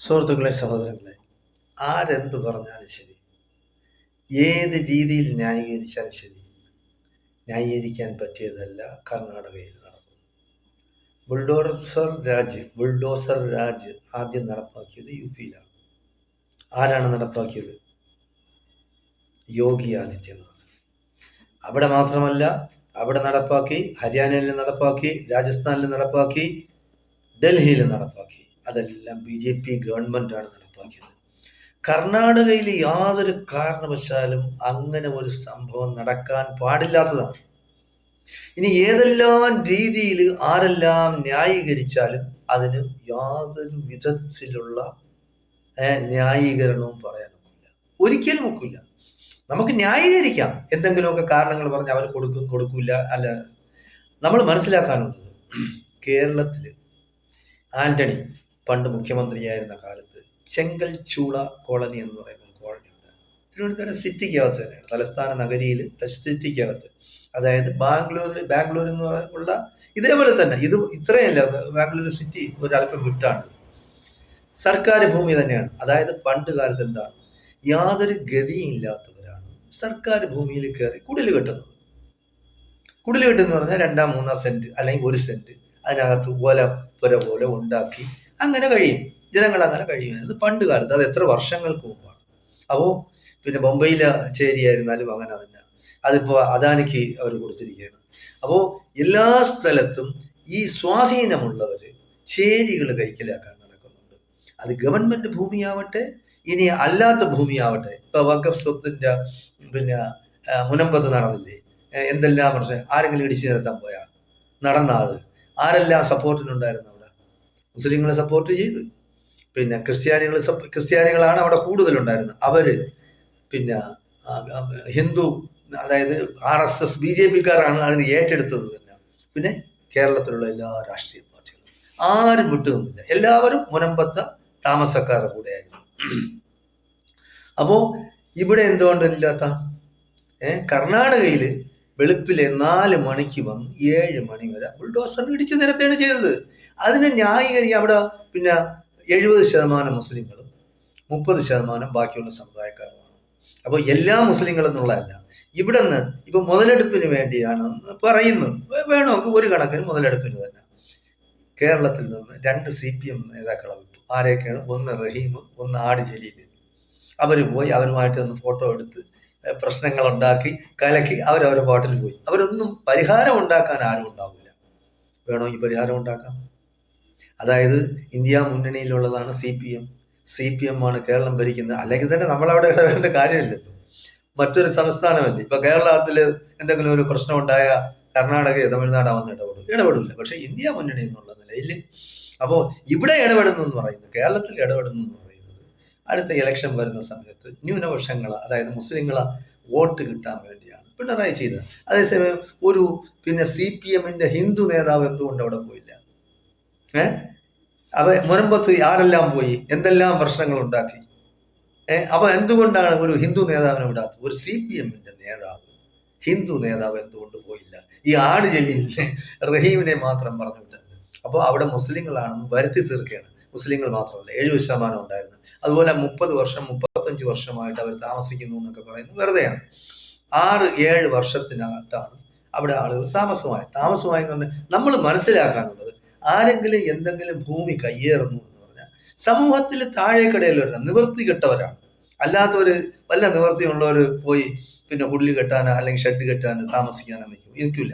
സുഹൃത്തുക്കളെ, സഹോദരങ്ങളെ, ആരെന്ത് പറഞ്ഞാലും ശരി, ഏത് രീതിയിൽ ന്യായീകരിച്ചാലും ശരി, ന്യായീകരിക്കാൻ പറ്റിയതല്ല കർണാടകയിൽ നടന്നത്. ബുൾഡോസർ രാജ് ആദ്യം നടപ്പാക്കിയത് യുപിയിലാണ്. ആരാണ് നടപ്പാക്കിയത്? യോഗി ആദിത്യനാഥ്. അവിടെ മാത്രമല്ല, അവിടെ നടപ്പാക്കി, ഹരിയാനയിൽ നടപ്പാക്കി, രാജസ്ഥാനിൽ നടപ്പാക്കി, ഡൽഹിയിൽ നടപ്പാക്കി. അതെല്ലാം BJP ഗവൺമെന്റാണ് നടപ്പാക്കിയത്. കർണാടകയിൽ യാതൊരു കാരണവശാലും അങ്ങനെ ഒരു സംഭവം നടക്കാൻ പാടില്ലാത്തതാണ്. ഇനി ഏതെല്ലാം രീതിയിൽ ആരെല്ലാം ന്യായീകരിച്ചാലും അതിന് യാതൊരു വിധത്തിലുള്ള ന്യായീകരണവും പറയാൻ ഒക്കില്ല, ഒരിക്കലും ഒക്കില്ല. നമുക്ക് ന്യായീകരിക്കാം, എന്തെങ്കിലുമൊക്കെ കാരണങ്ങൾ പറഞ്ഞ് അവർ കൊടുക്കില്ല. അല്ല, നമ്മൾ മനസ്സിലാക്കാനുള്ളത്, കേരളത്തിൽ ആന്റണി പണ്ട് മുഖ്യമന്ത്രിയായിരുന്ന കാലത്ത് ചെങ്കൽച്ചൂള കോളനി എന്ന് പറയുന്ന കോളനി ഉണ്ട്. തിരുവനന്തപുരം സിറ്റിക്കകത്ത് തന്നെയാണ്, തലസ്ഥാന നഗരിയിൽ സിറ്റിക്കകത്ത്. അതായത് ബാംഗ്ലൂരിൽ എന്ന് ഉള്ള ഇതേപോലെ തന്നെ, ഇത് ഇത്രയല്ല, ബാംഗ്ലൂർ സിറ്റി ഒരല്പം വിട്ടാണ്, സർക്കാർ ഭൂമി തന്നെയാണ്. അതായത് പണ്ട് കാലത്ത് എന്താണ്, യാതൊരു ഗതിയും ഇല്ലാത്തവരാണ് സർക്കാർ ഭൂമിയിൽ കയറി കുടിൽ കെട്ടുന്നത്. കുടിൽ കെട്ടുന്ന പറഞ്ഞാൽ 2-3 സെന്റ് അല്ലെങ്കിൽ 1 സെന്റ് അതിനകത്ത് ഓലപ്പുര പോലെ ഉണ്ടാക്കി അങ്ങനെ കഴിയും, ജനങ്ങൾ അങ്ങനെ കഴിയുന്നത് പണ്ട് കാലത്ത്. അത് എത്ര വർഷങ്ങൾക്ക് മുമ്പാണ്. അപ്പോൾ പിന്നെ ബൊംബെയിലെ ചേരിയായിരുന്നാലും അങ്ങനെ തന്നെ. അതിപ്പോൾ അദാനിക്ക് അവർ കൊടുത്തിരിക്കുകയാണ്. അപ്പോൾ എല്ലാ സ്ഥലത്തും ഈ സ്വാധീനമുള്ളവർ ചേരികൾ കൈക്കലാക്കാൻ നടക്കുന്നുണ്ട്. അത് ഗവൺമെന്റ് ഭൂമിയാവട്ടെ, ഇനി അല്ലാത്ത ഭൂമിയാവട്ടെ. ഇപ്പൊ വഖഫ് സ്വത്തിന്റെ പിന്നെ മുനമ്പത്ത് നടന്നില്ലേ, എന്തെല്ലാം പ്രശ്നം, ആരെങ്കിലും ഇടിച്ചു നിരത്താൻ പോയാൽ നടന്നത്, ആരെല്ലാം സപ്പോർട്ടിനുണ്ടായിരുന്നു അവിടെ? മുസ്ലിങ്ങളെ സപ്പോർട്ട് ചെയ്ത്, പിന്നെ ക്രിസ്ത്യാനികളാണ് അവിടെ കൂടുതലുണ്ടായിരുന്നത്. അവര് പിന്നെ ഹിന്ദു, അതായത് RSS BJPക്കാരാണ് അതിന് ഏറ്റെടുത്തത് തന്നെ. പിന്നെ കേരളത്തിലുള്ള എല്ലാ രാഷ്ട്രീയ പാർട്ടികളും ആരും വിട്ടുനിന്നില്ല, എല്ലാവരും മുനമ്പത്തെ താമസക്കാരുടെ കൂടെയായിരുന്നു. അപ്പോ ഇവിടെ എന്തുകൊണ്ടില്ലാത്ത കർണാടകയിൽ വെളുപ്പിലെ 4 മണിക്ക് വന്ന് 7 മണി വരെ ബുൾഡോസർ ഇടിച്ചു നിരത്തുകയാണ് ചെയ്തത്. അതിനെ ന്യായീകരിക്കുക. അവിടെ പിന്നെ 70% മുസ്ലിങ്ങളും 30% ബാക്കിയുള്ള സമുദായക്കാരുമാണ്. അപ്പോൾ എല്ലാ മുസ്ലിങ്ങളും എന്നുള്ളതല്ല. ഇവിടെ നിന്ന് ഇപ്പൊ മുതലെടുപ്പിന് വേണ്ടിയാണ് പറയുന്നത്, വേണമെങ്കിൽ ഒരു കണക്കിന് മുതലെടുപ്പിന് തന്നെ. കേരളത്തിൽ നിന്ന് 2 CPM നേതാക്കളെ വിട്ടു. ആരെയൊക്കെയാണ്? ഒന്ന് റഹീം, ഒന്ന് ആട് ജലീൽ. അവര് പോയി, അവരുമായിട്ട് ഒന്ന് ഫോട്ടോ എടുത്ത് പ്രശ്നങ്ങൾ ഉണ്ടാക്കി കലക്കി അവരവരുടെ പാട്ടിൽ പോയി. അവരൊന്നും പരിഹാരം ഉണ്ടാക്കാൻ ആരും ഉണ്ടാവില്ല. വേണോ ഈ പരിഹാരം ഉണ്ടാക്കാം? അതായത് ഇന്ത്യ മുന്നണിയിലുള്ളതാണ് CPM ആണ് കേരളം ഭരിക്കുന്നത്. അല്ലെങ്കിൽ തന്നെ നമ്മളവിടെ ഇടപെടേണ്ട കാര്യമില്ലല്ലോ, മറ്റൊരു സംസ്ഥാനമല്ലേ. ഇപ്പൊ കേരളത്തില് എന്തെങ്കിലും ഒരു പ്രശ്നം ഉണ്ടായ കർണാടകയോ തമിഴ്നാടാവുന്ന ഇടപെടില്ല. പക്ഷെ ഇന്ത്യ മുന്നണി എന്നുള്ള നിലയിൽ അപ്പോ ഇവിടെ ഇടപെടുന്നു എന്ന് പറയുന്നത്, കേരളത്തിൽ ഇടപെടുന്നു എന്ന് പറയുന്നത് അടുത്ത ഇലക്ഷൻ വരുന്ന സമയത്ത് ന്യൂനപക്ഷങ്ങളെ, അതായത് മുസ്ലിങ്ങളെ വോട്ട് കിട്ടാൻ വേണ്ടിയാണ് പിണറായി ചെയ്തത്. അതേസമയം ഒരു പിന്നെ CPMന്റെ ഹിന്ദു നേതാവ് എന്തുകൊണ്ട് അവിടെ പോയില്ല? മുനമ്പത്ത് ആരെല്ലാം പോയി, എന്തെല്ലാം പ്രശ്നങ്ങൾ ഉണ്ടാക്കി. അപ്പൊ എന്തുകൊണ്ടാണ് ഒരു ഹിന്ദു നേതാവിനെ വിടാത്തത്? ഒരു CPMന്റെ നേതാവ്, ഹിന്ദു നേതാവ് എന്തുകൊണ്ട് പോയില്ല? ഈ ആട് ജലീലിനെ, റഹീമിനെ മാത്രം പറഞ്ഞു വിട്ടത്. അപ്പോൾ അവിടെ മുസ്ലിങ്ങളാണെന്ന് വരുത്തി തീർക്കുകയാണ്. മുസ്ലിങ്ങൾ മാത്രമല്ല, 70% ഉണ്ടായിരുന്നു. അതുപോലെ 30 വർഷം 35 വർഷമായിട്ട് അവർ താമസിക്കുന്നു എന്നൊക്കെ പറയുന്നത് വെറുതെയാണ്. 6-7 വർഷത്തിനകത്താണ് അവിടെ ആളുകൾ താമസമായി എന്ന് പറഞ്ഞാൽ നമ്മൾ മനസ്സിലാക്കാനുള്ളത്, ആരെങ്കിലും എന്തെങ്കിലും ഭൂമി കയ്യേറുന്നു എന്ന് പറഞ്ഞാൽ സമൂഹത്തിൽ താഴേക്കടയിലുള്ള നിവൃത്തി കെട്ടവരാണ്. അല്ലാത്തവര്, വല്ല നിവൃത്തിയുള്ളവര് പോയി പിന്നെ കുടില് കെട്ടാനോ അല്ലെങ്കിൽ ഷെഡ് കെട്ടാനോ താമസിക്കാനോ നിൽക്കില്ല.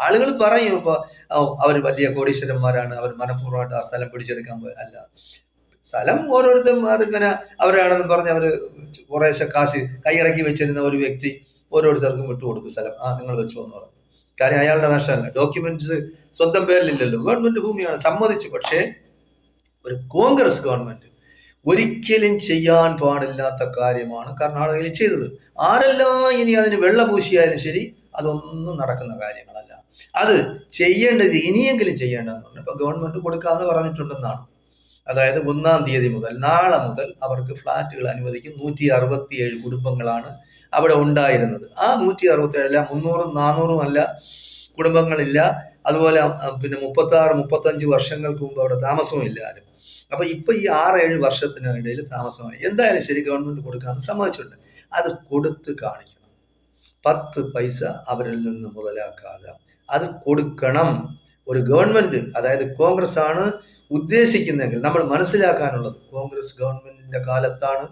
ആളുകൾ പറയും ഇപ്പൊ അവർ വലിയ കോടീശ്വരന്മാരാണ്, അവർ മനഃപൂർവ്വമായിട്ട് ആ സ്ഥലം പിടിച്ചെടുക്കാൻ പോയി. അല്ല, സ്ഥലം ഓരോരുത്തന്മാർ ഇങ്ങനെ അവരാണെന്ന് പറഞ്ഞ് അവര് കുറേശ്ശെ കാശ് കൈയടക്കി വെച്ചിരുന്ന ഒരു വ്യക്തി ഓരോരുത്തർക്കും വിട്ടുകൊടുത്തു സ്ഥലം. നിങ്ങൾ വെച്ചു എന്ന് പറഞ്ഞു. കാര്യം അയാളുടെ നഷ്ടമല്ല, ഡോക്യുമെന്റ്സ് സ്വന്തം പേരിലില്ലല്ലോ, ഗവൺമെന്റ് ഭൂമിയാണ്, സമ്മതിച്ചു. പക്ഷേ ഒരു കോൺഗ്രസ് ഗവൺമെന്റ് ഒരിക്കലും ചെയ്യാൻ പാടില്ലാത്ത കാര്യമാണ് കർണാടകയിൽ ചെയ്തത്. ആരെല്ലാം ഇനി അതിന് വെള്ളപൂശിയാലും ശരി, അതൊന്നും നടക്കുന്ന കാര്യങ്ങളല്ല. അത് ചെയ്യേണ്ടത് ഇനിയെങ്കിലും ചെയ്യേണ്ടതെന്ന് പറഞ്ഞു. ഇപ്പൊ ഗവൺമെന്റ് കൊടുക്കാന്ന് പറഞ്ഞിട്ടുണ്ടെന്നാണ്. അതായത് 1-ാം തീയതി മുതൽ, നാളെ മുതൽ അവർക്ക് ഫ്ലാറ്റുകൾ അനുവദിക്കും. 167 കുടുംബങ്ങളാണ് അവിടെ ഉണ്ടായിരുന്നത്. ആ 167 300-400 അല്ല കുടുംബങ്ങളില്ല. അതുപോലെ പിന്നെ 36-35 വർഷങ്ങൾക്ക് മുമ്പ് അവിടെ താമസവും ഇല്ല ആരും. അപ്പൊ ഇപ്പൊ ഈ 6-7 വർഷത്തിനിടയിൽ താമസമായി. എന്തായാലും ശരി, ഗവൺമെന്റ് കൊടുക്കാമെന്ന് സമ്മതിച്ചിട്ടുണ്ട്. അത് കൊടുത്ത് കാണിക്കണം. 10 പൈസ അവരിൽ നിന്ന് മുതലാക്കാതെ അത് കൊടുക്കണം. ഒരു ഗവൺമെന്റ്, അതായത് കോൺഗ്രസ് ആണ് ഉദ്ദേശിക്കുന്നതെങ്കിൽ, നമ്മൾ മനസ്സിലാക്കാനുള്ളത്, കോൺഗ്രസ് ഗവൺമെന്റിന്റെ കാലത്താണ്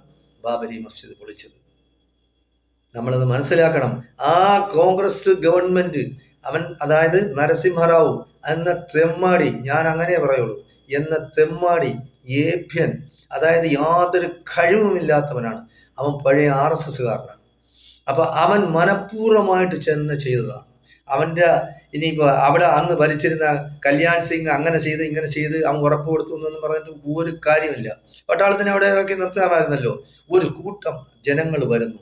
ബാബരി മസ്ജിദ് പൊളിച്ചത്. നമ്മളത് മനസ്സിലാക്കണം. ആ കോൺഗ്രസ് ഗവൺമെന്റ്, അതായത് നരസിംഹറാവു എന്ന തെമ്മാടി, ഞാൻ അങ്ങനെ പറയുള്ളൂ, എന്ന തെമ്മാടി ഏഭ്യൻ, അതായത് യാതൊരു കഴിവുമില്ലാത്തവനാണ്. അവൻ പഴയ RSS കാരനാണ്. അപ്പൊ അവൻ മനഃപൂർവ്വമായിട്ട് ചെന്ന് ചെയ്തതാണ്. അവന്റെ ഇനിയിപ്പോ അവിടെ അന്ന് ഭരിച്ചിരുന്ന കല്യാൺ സിംഗ് അങ്ങനെ ചെയ്ത് ഇങ്ങനെ ചെയ്ത് അവൻ ഉറപ്പ് കൊടുത്തു എന്നൊന്നും പറഞ്ഞിട്ട് ഒരു കാര്യമില്ല. പട്ടാളത്തിന് അവിടെ ഇറക്കി നിർത്താമായിരുന്നല്ലോ. ഒരു കൂട്ടം ജനങ്ങൾ വരുന്നു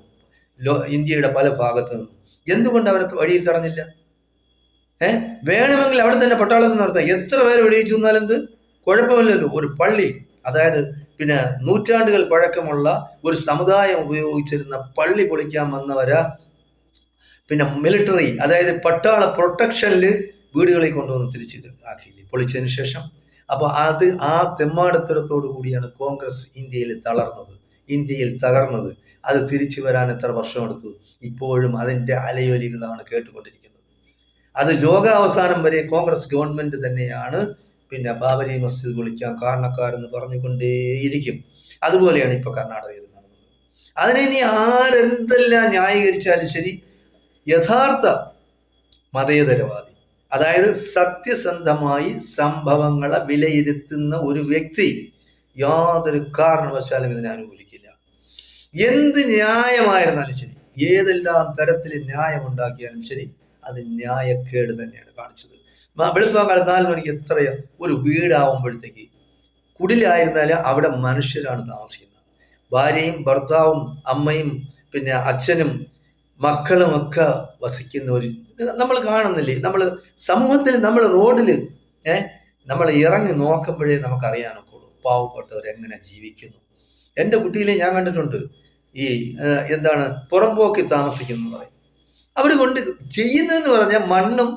ഇന്ത്യയുടെ പല ഭാഗത്തു നിന്നും. എന്തുകൊണ്ട് അവരെ വഴിയിൽ തടഞ്ഞില്ല? വേണമെങ്കിൽ അവിടെ തന്നെ പട്ടാളത്തിൽ നിർത്താം. എത്ര പേര് വെടിയിച്ചു എന്നാലെന്ത് കുഴപ്പമില്ലല്ലോ. ഒരു പള്ളി, അതായത് പിന്നെ നൂറ്റാണ്ടുകൾ പഴക്കമുള്ള ഒരു സമുദായം ഉപയോഗിച്ചിരുന്ന പള്ളി പൊളിക്കാൻ വന്നവരാ പിന്നെ മിലിറ്ററി, അതായത് പട്ടാള പ്രൊട്ടക്ഷനില് വീടുകളിൽ കൊണ്ടുവന്ന് തിരിച്ച് ആക്കിയില്ലേ പൊളിച്ചതിന് ശേഷം. അപ്പൊ അത് ആ തെമ്മാടത്തരത്തോടു കൂടിയാണ് കോൺഗ്രസ് ഇന്ത്യയിൽ തകർന്നത്. അത് തിരിച്ചു വരാൻ എത്ര വർഷമെടുത്തു? ഇപ്പോഴും അതിന്റെ അലയൊലികളാണ് കേട്ടുകൊണ്ടിരിക്കുന്നത്. അത് ലോകാവസാനം വരെ കോൺഗ്രസ് ഗവൺമെന്റ് തന്നെയാണ് പിന്നെ ബാബരി മസ്ജിദ് പൊളിക്കാൻ കാരണക്കാരെന്ന് പറഞ്ഞുകൊണ്ടേയിരിക്കും. അതുപോലെയാണ് ഇപ്പൊ കർണാടകയിൽ നടന്നത്. അതിനെ ഇനി ആരെന്തെല്ലാം ന്യായീകരിച്ചാലും ശരി, യഥാർത്ഥ മതേതരവാദി, അതായത് സത്യസന്ധമായി സംഭവങ്ങളെ വിലയിരുത്തുന്ന ഒരു വ്യക്തി യാതൊരു കാരണവശാലും ഇതിനെ അനുകൂലിക്കില്ല. എന്ത് ന്യായമായിരുന്നാലും ശരി, ഏതെല്ലാം തരത്തിൽ ന്യായം ഉണ്ടാക്കിയാലും ശരി, അത് ന്യായക്കേട് തന്നെയാണ് കാണിച്ചത്. വെളുപ്പാങ്കാലം 4 മണിക്ക് എത്രയാ ഒരു വീടാവുമ്പോഴത്തേക്ക്, കുടിലായിരുന്നാല് അവിടെ മനുഷ്യരാണ് താമസിക്കുന്നത്. ഭാര്യയും ഭർത്താവും അമ്മയും പിന്നെ അച്ഛനും മക്കളും ഒക്കെ വസിക്കുന്ന ഒരു നമ്മൾ കാണുന്നില്ലേ? നമ്മൾ സമൂഹത്തിൽ, നമ്മൾ റോഡില് നമ്മൾ ഇറങ്ങി നോക്കുമ്പോഴേ നമുക്കറിയാനൊക്കെയുള്ളൂ പാവപ്പെട്ടവർ എങ്ങനെ ജീവിക്കുന്നു. എൻ്റെ കുട്ടിയിലെ ഞാൻ കണ്ടിട്ടുണ്ട്. ഈ പുറംപോക്കി താമസിക്കുന്നു പറയും. അവർ കൊണ്ട് ചെയ്യുന്നതെന്ന് പറഞ്ഞാൽ മണ്ണും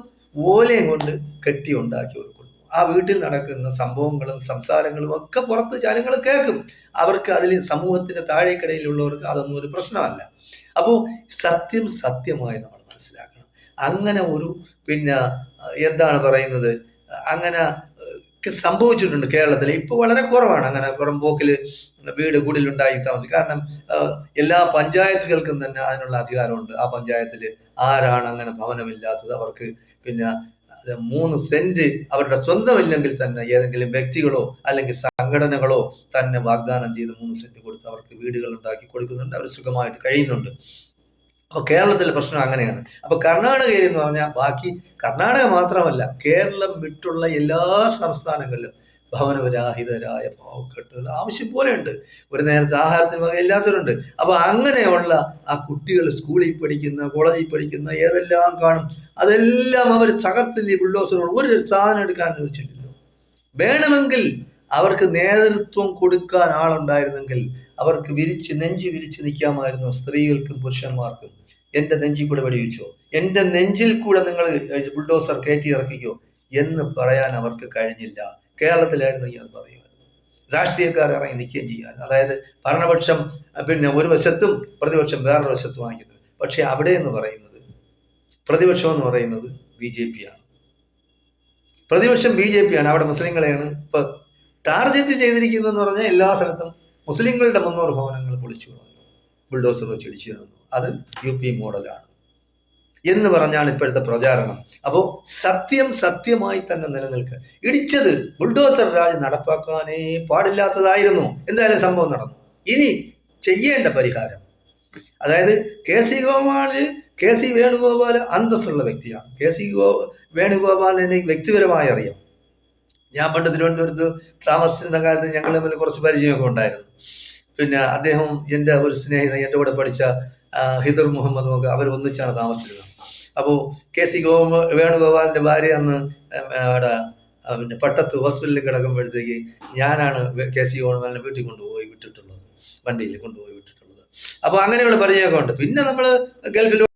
ഓലയും കൊണ്ട് കെട്ടി ഉണ്ടാക്കി കൊടുക്കും. ആ വീട്ടിൽ നടക്കുന്ന സംഭവങ്ങളും സംസാരങ്ങളും ഒക്കെ പുറത്ത് ജനങ്ങൾ കേൾക്കും. അവർക്ക് അതിൽ സമൂഹത്തിന്റെ താഴേക്കിടയിലുള്ളവർക്ക് അതൊന്നും ഒരു പ്രശ്നമല്ല. അപ്പോൾ സത്യമായി നമ്മൾ മനസ്സിലാക്കണം. അങ്ങനെ ഒരു പിന്നെ പറയുന്നത്, അങ്ങനെ സംഭവിച്ചിട്ടുണ്ട് കേരളത്തിൽ. ഇപ്പൊ വളരെ കുറവാണ് അങ്ങനെ പുറംപോക്കില് വീട് കുടിലുണ്ടായി താമസിക്കും. കാരണം എല്ലാ പഞ്ചായത്തുകൾക്കും തന്നെ അതിനുള്ള അധികാരമുണ്ട്. ആ പഞ്ചായത്തിൽ ആരാണ് അങ്ങനെ ഭവനമില്ലാത്തത്, അവർക്ക് പിന്നെ 3 സെന്റ് അവരുടെ സ്വന്തമില്ലെങ്കിൽ തന്നെ ഏതെങ്കിലും വ്യക്തികളോ അല്ലെങ്കിൽ സംഘടനകളോ തന്നെ വാഗ്ദാനം ചെയ്ത് 3 സെന്റ് കൊടുത്ത് അവർക്ക് വീടുകൾ ഉണ്ടാക്കി കൊടുക്കുന്നുണ്ട്. അവർ സുഖമായിട്ട് കഴിയുന്നുണ്ട്. അപ്പൊ കേരളത്തിലെ പ്രശ്നം അങ്ങനെയാണ്. അപ്പൊ കർണാടകയിൽ എന്ന് പറഞ്ഞാൽ, ബാക്കി കർണാടക മാത്രമല്ല, കേരളം വിട്ടുള്ള എല്ലാ സംസ്ഥാനങ്ങളിലും ഭവനവിരാഹിതരായ പാവക്കെട്ടുകൾ ആവശ്യം പോലെ ഉണ്ട്. ഒരു നേരത്തെ ആഹാരത്തിന് വകയില്ലാത്തവരുണ്ട്. അപ്പൊ അങ്ങനെയുള്ള ആ കുട്ടികൾ സ്കൂളിൽ പഠിക്കുന്ന, കോളേജിൽ പഠിക്കുന്ന ഏതെല്ലാം കാണും, അതെല്ലാം അവർ തകർത്തില്ലേ ബുൾഡോസറുകൾ. ഒരു സാധനം എടുക്കാൻ അനുവദിച്ചിട്ടില്ല. വേണമെങ്കിൽ അവർക്ക് നേതൃത്വം കൊടുക്കാൻ ആളുണ്ടായിരുന്നെങ്കിൽ അവർക്ക് നെഞ്ച് വിരിച്ച് നിൽക്കാമായിരുന്നു, സ്ത്രീകൾക്കും പുരുഷന്മാർക്കും. എന്റെ നെഞ്ചിൽ കൂടെ വെടിവെച്ചോ, എന്റെ നെഞ്ചിൽ കൂടെ നിങ്ങൾ ബുൾഡോസർ കയറ്റി ഇറക്കിക്കോ എന്ന് പറയാൻ അവർക്ക് കഴിഞ്ഞില്ല. കേരളത്തിലായിരുന്നു അത് പറയുമായിരുന്നു. രാഷ്ട്രീയക്കാർ ഇറങ്ങി നിൽക്കുകയും ചെയ്യാൻ, അതായത് ഭരണപക്ഷം പിന്നെ ഒരു വശത്തും പ്രതിപക്ഷം വേറൊരു വശത്തും ആയിരിക്കുന്നത്. പക്ഷെ അവിടെ എന്ന് പറയുന്നത്, പ്രതിപക്ഷം എന്ന് പറയുന്നത് BJP ആണ്. പ്രതിപക്ഷം BJP ആണ്. അവിടെ മുസ്ലിങ്ങളെയാണ് ഇപ്പൊ ടാർഗറ്റ് ചെയ്തിരിക്കുന്നതെന്ന് പറഞ്ഞാൽ എല്ലാ സ്ഥലത്തും മുസ്ലിങ്ങളുടെ 300 ഭവനങ്ങൾ പൊളിച്ചു കളഞ്ഞു, ബുൾഡോസർ വെച്ച് ഇടിച്ചു കളഞ്ഞു. അത് UP മോഡലാണ് എന്ന് പറഞ്ഞാണ് ഇപ്പോഴത്തെ പ്രചാരണം. അപ്പോ സത്യമായി തന്നെ നിലനിൽക്കുക. ഇടിച്ചത് ബുൾഡോസർ രാജ് നടപ്പാക്കാനേ പാടില്ലാത്തതായിരുന്നു. എന്തായാലും സംഭവം നടന്നു. ഇനി ചെയ്യേണ്ട പരിഹാരം, അതായത് KC വേണുഗോപാൽ അന്തസ്സുള്ള വ്യക്തിയാണ്. വേണുഗോപാലിനെ വ്യക്തിപരമായി അറിയാം. ഞാൻ പണ്ട് തിരുവനന്തപുരത്ത് താമസിച്ചിരുന്ന കാലത്ത് ഞങ്ങൾ തമ്മിൽ കുറച്ച് പരിചയമൊക്കെ ഉണ്ടായിരുന്നു. പിന്നെ അദ്ദേഹം എൻ്റെ ഒരു സ്നേഹിതൻ, എൻ്റെ കൂടെ പഠിച്ച ഹിദർ മുഹമ്മദും ഒക്കെ അവർ ഒന്നിച്ചാണ് താമസിച്ചിരുന്നത്. അപ്പോൾ KC വേണുഗോപാലിന്റെ ഭാര്യ അന്ന് അവിടെ പിന്നെ പട്ടത്ത് ഹോസ്പിറ്റലിൽ കിടക്കുമ്പോഴത്തേക്ക് ഞാനാണ് KC വേണുഗോപാലിനെ വീട്ടിൽ കൊണ്ടുപോയി വിട്ടിട്ടുള്ളത്, വണ്ടിയിൽ കൊണ്ടുപോയി വിട്ടിട്ടുള്ളത്. അപ്പോൾ അങ്ങനെയുള്ള പരിചയമൊക്കെ ഉണ്ട്. പിന്നെ നമ്മൾ ഗൾഫിൽ